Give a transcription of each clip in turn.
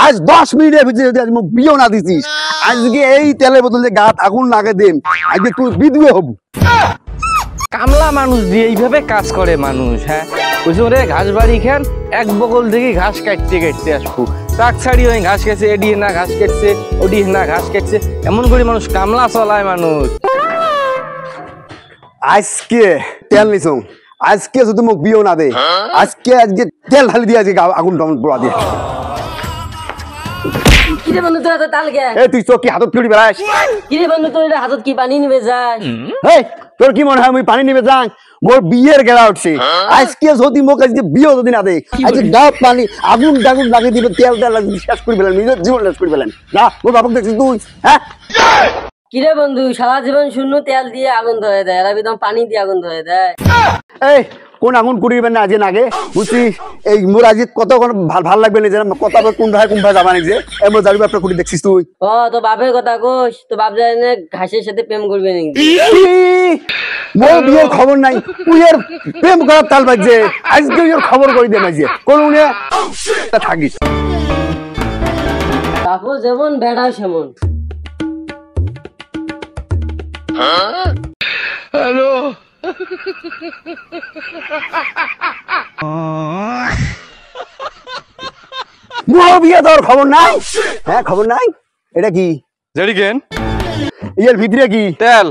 আজ 10 মিনিটের ভিতরে যদি আজ মুখ বিয়েও না দিছিস, আজকে এই তেলের বোতলে গাত আগুন লাগে দেন, আজকে তুই বিধবে হবু। কামলা মানুষ দিয়ে এইভাবে কাজ করে মানুষ। হ্যাঁ বুঝছো রে, ঘাস বাড়ি খান এক বগল থেকে ঘাস কাটতে কাটতে আসবো, তাক ছাড়ি ওই ঘাস কাটছে, এডিয়ে না ঘাস কাটছে, ওডিয়ে না ঘাস কাটছে, এমন করে মানুষ কামলা চলায় মানুষ। আজকে তেল নিছ, আজকে যদি মুখ বিয়েও না দে, আজকে তেল ঢালি দিয়ে আজকে আগুন টাগুন পোড়া দিয়ে। কিরে বন্ধু তোর হাতে তাল কে? এই তুই চোখ কি হাতত ফিরি বেড়াস? কিরে বন্ধু তোর হাতত কি পানি নিবে যায়? এই তোর কি মনে হয় আমি পানি নিবে যাই? মোর বিয়ের গেলা উঠছে, আজকে যদি মুখ আজকে বিয়ে যদি না দে, আজকে গাপ পানি আগুন টাগুন লাগিয়ে দিবে, তেল তেল শেষ করে ফেলেন, নিজের জীবন শেষ করে ফেলেন। না মোর বাপক দেখছিস তুই? হ্যাঁ কিরে বন্ধু সারা জীবন শূন্য তেল দিয়ে আগুন ধরে দেয়, আর একদম পানি দিয়ে আগুন ধরে দেয়। এই কোন আগুন করিবেন না আজকে নাগে বুঝছিস? এই মোর আজকে কত ভাল লাগবে না, যে কত কোন ভাই যাবা নাকি, যে এমন যাবি আপনার কুড়ি দেখছিস তুই? ও তো বাপের কথা কোস, তো বাপ যায় না ঘাসের সাথে প্রেম করবে নাকি? মোর বিয়ের খবর নাই, তুই এর প্রেম করার তাল বাজছে, আজকে ওর খবর করে দে মাঝে কোন থাকিস। বাপু যেমন বেড়া সেমন। হ্যালো মোর বিয়ে তোর খবর নাই? হ্যাঁ খবর নাই। এটা কি জেরিকেন এর ভিতরে কি তেল?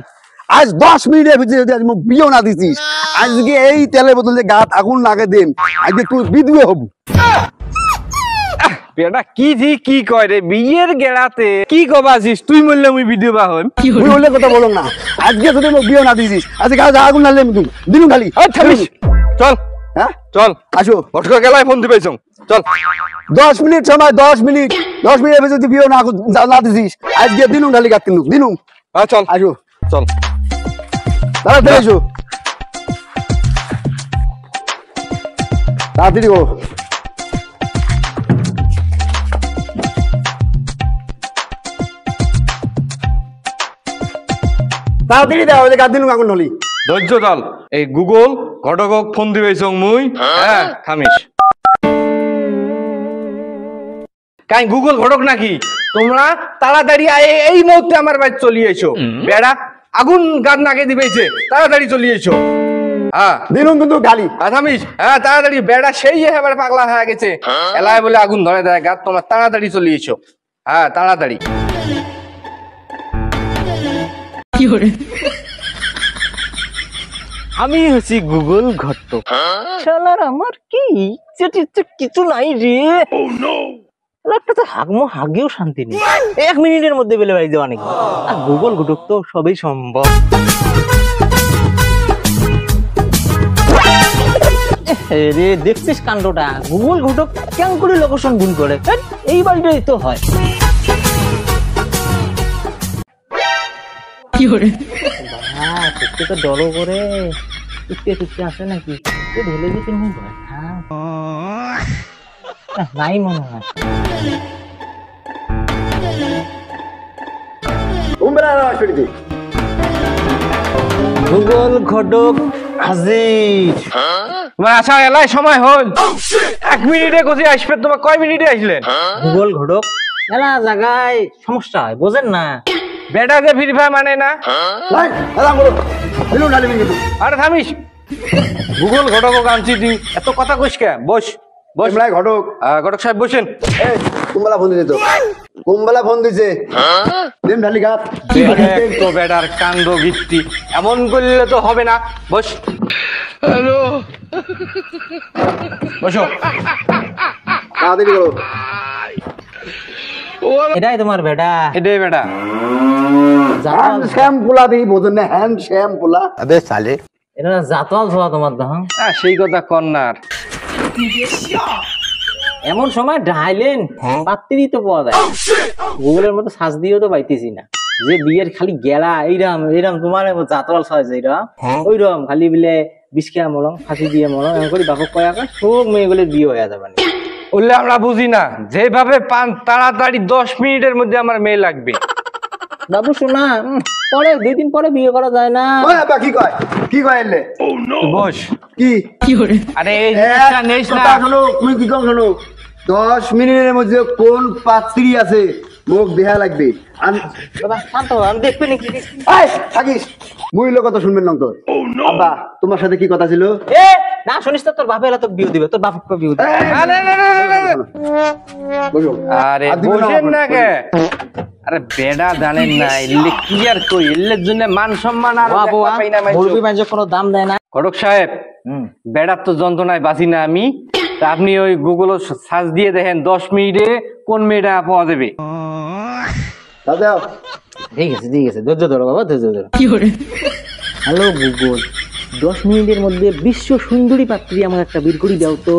আজ 10 মিনিটের ভিতরে যদি আজ মুখ বিয়েও না দিছিস, আজকে এই তেলের বোতলে গাত আগুন লাগে দেন, আজকে তুই বিধবে হবু। বেটা কি জি কি কয় রে, বিয়ের গেড়াতে কি কবাছিস? তুই বললে আমি ভিডিও বাহন তুই বললে কথা বলো না, আজকে যদি মুখ বিয়েও না দিছিস, আজকে গাছ আগুন লাগলে তুই দিনু খালি। চল হ্যাঁ চল আসো, ভটকা গেলায় ফোন দিবে চল। 10 মিনিট সময়, 10 মিনিট, 10 মিনিটের ভিতরে যদি বিয়েও না দিছিস, আজকে দিনু খালি গাত কিন্তু দিনু। হ্যাঁ চল আসো চল তাড়াতাড়ি এসো, তাড়াতাড়ি গো। তাড়াতাড়ি দেওয়া হলে গাত দিনু আগুন হলি। ধৈর্য ধল, এই গুগল ঘটকক ফোন দিবে মুই। হ্যাঁ থামিস। কাই গুগল ঘটক নাকি? তোমরা তাড়াতাড়ি এই মুহূর্তে আমার বাড়ি চলে এসো। বেড়া আগুন গান নাকে দিবেছে, তাড়াতাড়ি চলে এসো। হ্যাঁ দিনু কিন্তু খালি। থামিস। হ্যাঁ তাড়াতাড়ি, বেড়া সেই এবারে পাগলা হয়ে গেছে, এলায় বলে আগুন ধরে দেয় গাত। তোমার তাড়াতাড়ি চলে এসো। হ্যাঁ তাড়াতাড়ি। আমি হচ্ছি গুগল ঘটক। শালার আমার কি কিছু নাই রে। একটা তো হাগেও শান্তি নেই, 1 মিনিটের মধ্যে বেলে বাড়ি যাওয়া নাকি। আর গুগল ঘটক তো সবই সম্ভব। রে দেখছিস কাণ্ডটা, গুগল ঘটক কেন করে লোকেশন ভুল করে? এই বাড়িটাই তো হয়। তো ডরো করে টুকতে আসে নাকি? ঢেলে দিতে নাই মনে হয়। গুগল ঘটক হাজির। তোমার আসা এলাই সময় হল, 1 মিনিটে কোথায় আসবে? তোমার কয় মিনিটে আসলেন? গুগল ঘটক এলা জায়গায় সমস্যা হয়, বোঝেন না? বেটা যে ফ্রি ফায়ার মানে না। আরে থামিস, গুগল ঘটক আনছি তুই এত কথা কইস কে? বস বস ঘটক। ঘটক সাহেব বসেন। কুম্বলা ফোন দিছে তো, কুম্বলা ফোন দিছে। দিন ঢালি গাত তো বেটার কান্দ গিট্টি এমন করলে তো হবে না। বস। হ্যালো বসো। তাড়াতাড়ি করো। এটাই তোমার বেটা? এটাই বেটা। হ্যান্ড শ্যাম্পুলা দিই, বোঝেন না? হ্যান্ড শ্যাম্পুলা। আবে সালে এটা জাতওয়াল ছোয়া তোমার দাম। সেই কথা কন্যার এমন সময় ঢাইলেন পাত্রী তো পাওয়া যায়, গুগলের মতো সাজ দিয়েও তো পাইতেছি না। যে বিয়ের খালি গেলা এইরকম এইরকম তোমার জাতওয়াল ছয় এইরকম ওইরকম খালি বিলে বিষ খেয়া মলং, ফাঁসি দিয়ে মলং, এমন করে বাপক কয়া সব মেয়েগুলোর বিয়ে হয়ে যাবে। বললে আমরা বুঝি না যেভাবে পান তাড়াতাড়ি 10 মিনিটের মধ্যে আমার মেয়ে লাগবে। বাবু শোনা, পরে 2 দিন পরে বিয়ে করা যায় না। কি কয়? কি কয় এলে? বস। কি আরে এই জিনিসটা নেইস না। শোনো, তুমি কি কম শোনো। 10 মিনিটের মধ্যে কোন পাত্রী আছে মুখ দেখা লাগবে। বাবা শান্ত হও, আমি দেখবে নাকি এই থাকিস মূল্য কথা শুনবেন না তোর। আব্বা তোমার সাথে কি কথা ছিল? এ না শুনিস তো, তোর বাপে এলা তো বিয়ে দিবে, তোর বাপ বিয়ে দিবে। বসো। আরে আর দিবেন না বসেন না আমার কে? আরে বেড়া জানেন না এলে কি আর কই, এলের জন্য মান সম্মান আর বাবা দেখা পাই না মাইজো। মুরবি মাইজে কোনো দাম দেয় না। ঘটক সাহেব, বেড়ার তো যন্ত্রণায় বাঁচি না আমি, তা আপনি ওই গুগল সার্চ দিয়ে দেখেন 10 মিনিটে কোন মেয়েটা পাওয়া যাবে। দাদা ঠিক আছে ঠিক আছে, ধৈর্য ধরো বাবা, ধৈর্য ধরো। হ্যালো গুগল, 10 মিনিটের মধ্যে বিশ্ব সুন্দরী পাত্রী আমার একটা বের করে দাও তো।